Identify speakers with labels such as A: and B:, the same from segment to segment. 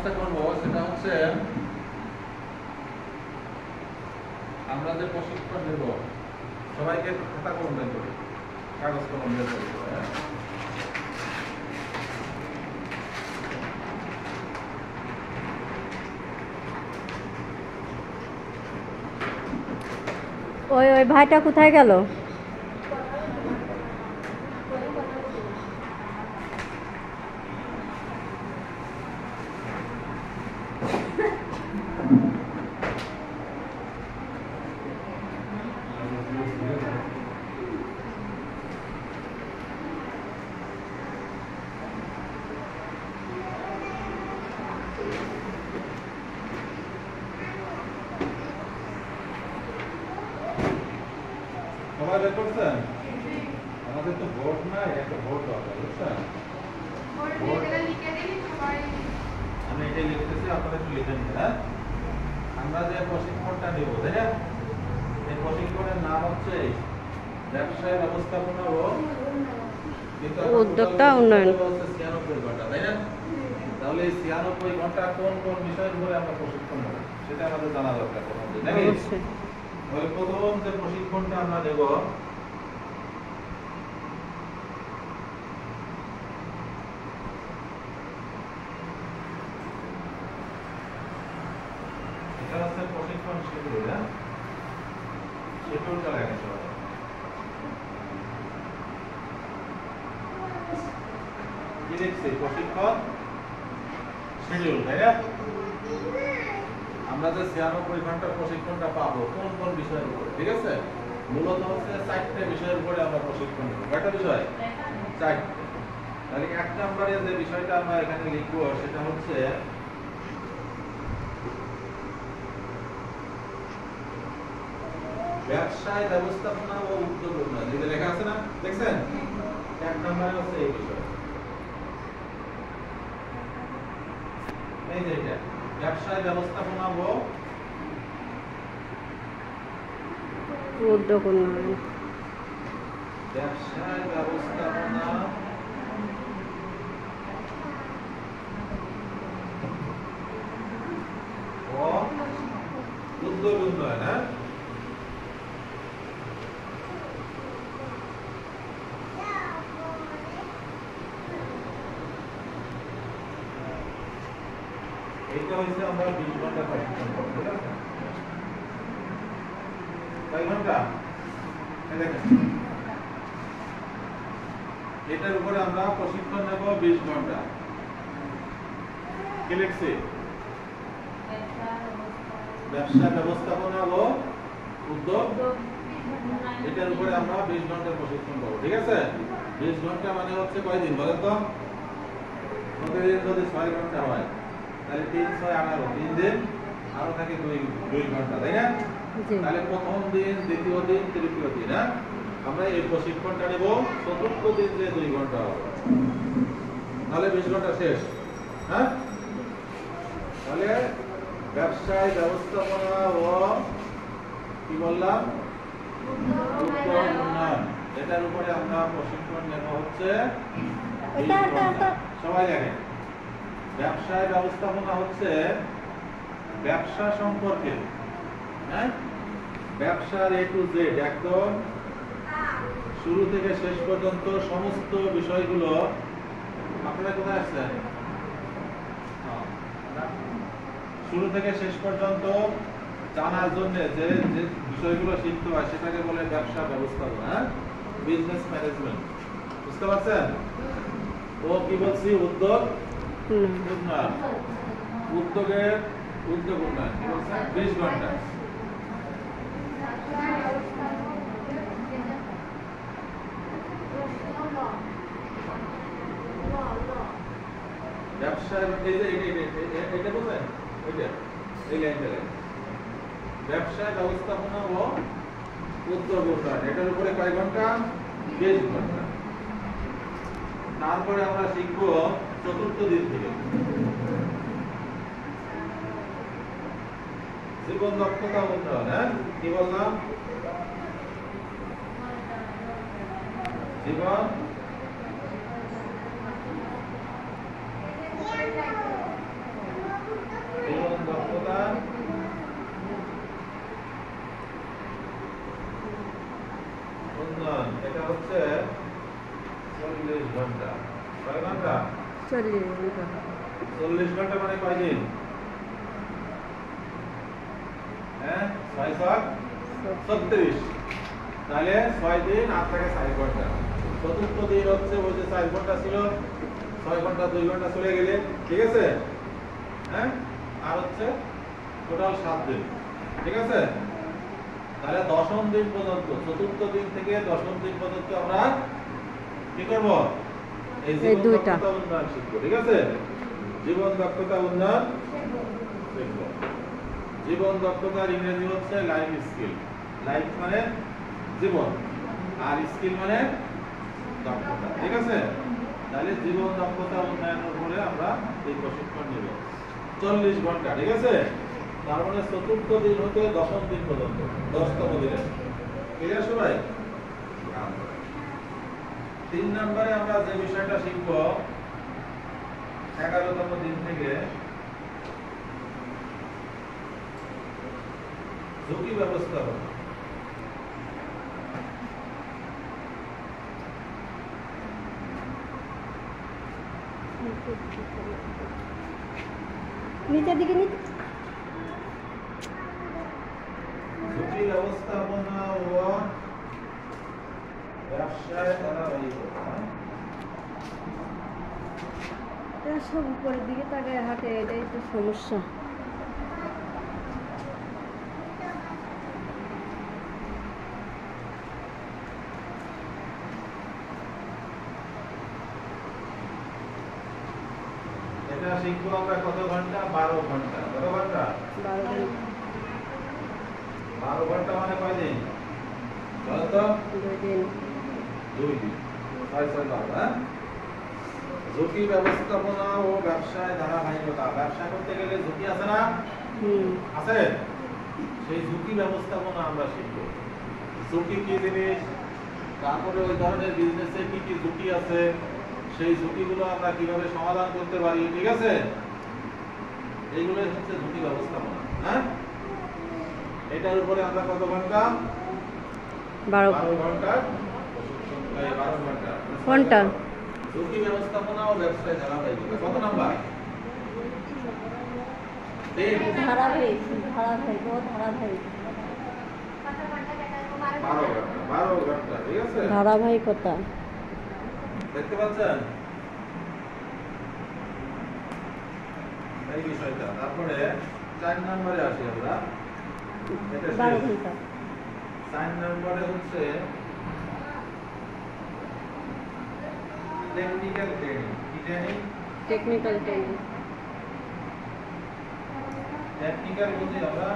A: কাজটা করবো সেটা হচ্ছে আমরা যে প্রশিক্ষণ দেব সবাইকে খাতা কলম বের করি, কাগজ কলম বের করি।
B: ওই ওই ভাইটা কোথায় গেল?
A: সবাই বের করছেন? আমাদের তো ভোট নাই, একটা ভোট দরকার, বুঝছেন? আমি এটাই লিখতেছি, আপনারা একটু লিখে নিন। হ্যাঁ, আমরা যে প্রশিক্ষণটা নেব, তাই না? এই প্রশিক্ষণের নাম হচ্ছে ব্যবসায় ব্যবস্থাপনা ও
B: উদ্যোক্তা উন্নয়ন।
A: 96 ঘন্টা, তাই না? তাহলে এই 96 ঘন্টা কোন কোন বিষয়ের উপরে আমরা প্রশিক্ষণ নেব সেটা আমাদের জানা দরকার নাকি? তাহলে প্রথম যে প্রশিক্ষণটা আমরা নেব এটা হচ্ছে প্রশিক্ষণ শিডিউল। হ্যাঁ, শিডিউলটা লেখা সবাই। কি লিখছি? প্রশিক্ষণ শিডিউল, তাই না? আমরা যে 96 ঘন্টার প্রশিক্ষণটা পাবো কোন কোন বিষয়ের উপরে, ঠিক আছে? মূলত হচ্ছে 4টে বিষয়ের উপরে আমরা প্রশিক্ষণ নেব। কয়টা বিষয়? 4টে। তাহলে 1 নম্বরে যে বিষয়টা আমরা এখানে লিখবো সেটা হচ্ছে ব্যবসায় ব্যবস্থাপনা ও উদ্যোগ উন্নয়ন। এই যে লেখা আছে না, দেখছেন? 1 নম্বরে হচ্ছে এই বিষয়। এই যে এটা ব্যবসায় ব্যবস্থাপনা ও
B: উদ্যোগ উন্নয়ন।
A: ব্যবসায় ব্যবস্থাপনা ও উদ্যোগ উন্নয়ন। হ্যাঁ, এইটা হচ্ছে আমরা 20 ঘন্টা প্রশিক্ষণ করব, ঠিক আছে? কয় ঘন্টা? এই দেখেন, এটার উপরে আমরা প্রশিক্ষণ নেব 20 ঘন্টা। কি লিখছি? ব্যবসা ব্যবস্থাপনা ও উদ্যোগ, এটার উপরে আমরা 20 ঘন্টা প্রশিক্ষণ করব, ঠিক আছে? 20 ঘন্টা মানে হচ্ছে কয়দিন বলেন তো? প্রতিদিন যদি 6 ঘন্টা হয় তাহলে 3 6 18, 3 দিন আরো থাকে 2 ঘন্টা, তাই না? তাহলে প্রথম দিন, দ্বিতীয় দিন, তৃতীয় দিন, হ্যাঁ, আমরা এই প্রশিক্ষণটা নেব। চতুর্থ দিন যে 2 ঘন্টা হবে, তাহলে 20 ঘন্টা শেষ। হ্যাঁ, তাহলে ব্যবসায় ব্যবস্থাপনা ও কি বললাম, উদ্যোগ উন্নয়ন, এটার উপরে আমরা প্রশিক্ষণ নেব হচ্ছে 20 ঘন্টা। সবাই দেখেন, ব্যবসায় ব্যবস্থাপনা হচ্ছে ব্যবসা সম্পর্কে, হ্যাঁ, ব্যবসার A to Z একদম শুরু থেকে শেষ পর্যন্ত সমস্ত বিষয়গুলো। আপনারা কোথায় আসছেন? শুরু থেকে শেষ পর্যন্ত জানার জন্য যে যে বিষয়গুলো শিখতে হয় সেটাকে বলে ব্যবসা ব্যবস্থাপনা, হ্যাঁ, বিজনেস ম্যানেজমেন্ট। বুঝতে পারছেন? ও কি বলছি? উদ্যোগ উন্নয়ন। উদ্যোগের উদ্যোগ উন্নয়ন কি বলছেন? 20 ঘন্টা। ব্যবসার এই যে এটা বলেন, ওইটা এই লাইনটা ব্যবসায় ব্যবস্থাপনা ও উদ্যোগ উন্নয়ন, এটার উপরে কয় ঘন্টা? 20 ঘন্টা। তারপরে আমরা শিখবো চতুর্থ দিন থেকে জীবন দক্ষতা উন্নয়ন। হ্যাঁ, কি বললাম? জীবন এটা হচ্ছে 40 ঘন্টা। কয় ঘন্টা?
B: 40 ঘন্টা।
A: 40 ঘন্টা মানে কয় দিন? হ্যাঁ 6 36। তাহলে 6 দিন আর থাকে 4 ঘন্টা। চতুর্থ দিন হচ্ছে ওই যে 4 ঘন্টা ছিল, 6 ঘন্টা 2 ঘন্টা চলে গেলে, ঠিক আছে? হ্যাঁ আর হচ্ছে টোটাল 7 দিন, ঠিক আছে? তাহলে দশম দিন পর্যন্ত, চতুর্থ দিন থেকে দশম দিন পর্যন্ত আমরা কি করব? এই জীবন
B: দুইটা।
A: দক্ষতা উন্নয়ন শিখবো, ঠিক আছে? জীবন দক্ষতা উন্নয়ন শিখবো। জীবন দক্ষতার ইংরেজি হচ্ছে লাইফ স্কিল। লাইফ মানে জীবন, আর স্কিল মানে দক্ষতা, ঠিক আছে? তাহলে জীবন দক্ষতা উন্নয়নের উপরে আমরা এই প্রশিক্ষণ নিব 40 ঘন্টা, ঠিক আছে? তার মানে চতুর্থ দিন হতে দশম দিন পর্যন্ত, 10তম দিনে। ক্লিয়ার সবাই? 3 নম্বরে আমরা যে বিষয়টা শিখব 11তম দিন থেকে ঝুঁকি ব্যবস্থাপনা।
B: নিচের দিকে নিচে।
A: ঝুঁকি ব্যবস্থাপনা ও ব্যবসায় ধারাবাহিকতা।
B: এরা সব উপরের দিকে তাকায় হাঁটে, এটাই তো সমস্যা।
A: এটা শিখবো আমরা কত ঘন্টা? 12 ঘন্টা। কত ঘন্টা?
B: 12 ঘন্টা।
A: 12 ঘন্টা মানে কয় দিন বলো তো?
B: 2 দিন।
A: 2 দিন। 6 12, হ্যাঁ? ঝুঁকি ব্যবস্থাপনা ও ব্যবসায় ধারাবাহিকতা। ব্যবসা করতে গেলে ঝুঁকি আছে না? আছে। সেই ঝুঁকি ব্যবস্থাপনা আমরা শিখবো। ঝুঁকি কি জিনিস, তারপরে ওই ধরনের বিজনেসে কি কি ঝুঁকি আছে, সেই ঝুঁকিগুলো আমরা কিভাবে সমাধান করতে পারি, ঠিক আছে? এইগুলোই হচ্ছে ঝুঁকি ব্যবস্থাপনা, হ্যাঁ? এটার উপরে আমরা কত ঘন্টা?
B: 12
A: ঘন্টা প্রশিক্ষণ, 12 ঘন্টা।
B: ঘন্টা।
A: ঝুঁকি ব্যবস্থাপনা ও ব্যবসায় ধারাবাহিকতা কত নাম্বার? 3।
B: ধারাবাহিক, ধারাবাহিক, ও ধারাবাহিক।
A: 12 ঘন্টা, ঠিক আছে?
B: ধারাবাহিকতা।
A: দেখতে পাচ্ছেন এই বিষয়টা। তারপরে 4 নম্বরে আসি আমরা। এটা
B: 12 ঘন্টা।
A: 4 নম্বরে হচ্ছে টেকনিক্যাল ট্রেনিং। কি ট্রেনিং?
B: Technical training.
A: টেকনিক্যাল বুঝি আমরা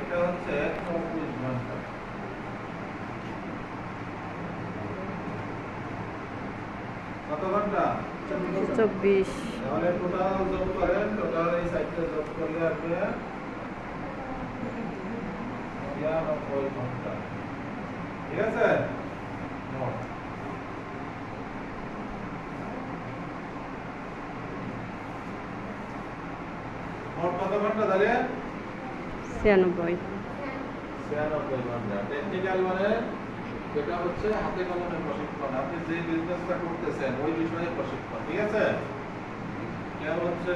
A: এটা হচ্ছে 24 ঘন্টা। কত ঘন্টা?
B: 24।
A: তাহলে টোটাল যোগ করেন, টোটাল এই সাইডটা যোগ করলে আসবে 93 ঘন্টা, ঠিক আছে? মোট কত ঘন্টা তাহলে?
B: 96।
A: 96 ঘন্টা। টেকনিক্যাল মানে এটা হচ্ছে হাতে কলমে প্রশিক্ষণ। আপনি যে বিজনেসটা করতেছেন ওই বিষয়ে প্রশিক্ষণ, ঠিক আছে? কেউ হচ্ছে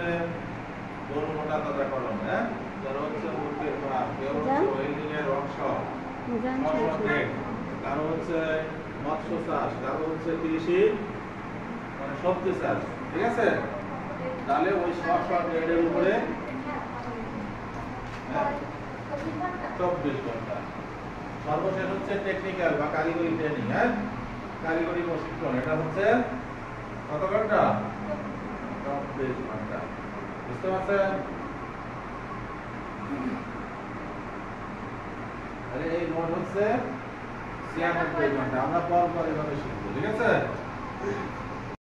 A: গরু মোটা তাজা কলম, হ্যাঁ? কেউ হচ্ছে মুরগির ফার্ম, কেউ হচ্ছে ওয়েল্ডিং এর ওয়ার্কশপ, কারো হচ্ছে মৎস্য চাষ, কারো হচ্ছে কৃষি মানে সবজি চাষ, ঠিক আছে? তাহলে ওই সব ট্রেডের উপরে 24 ঘন্টা। সর্বশেষ হচ্ছে টেকনিক্যাল বা কারিগরি ট্রেনিং, হ্যাঁ? কারিগরি প্রশিক্ষণ। এটা হচ্ছে কত ঘন্টা? 24 ঘন্টা। বুঝতে পারছেন? তাহলে এই মোট হচ্ছে 96 ঘন্টা। আমরা পর পর এভাবে শিখবো, ঠিক আছে?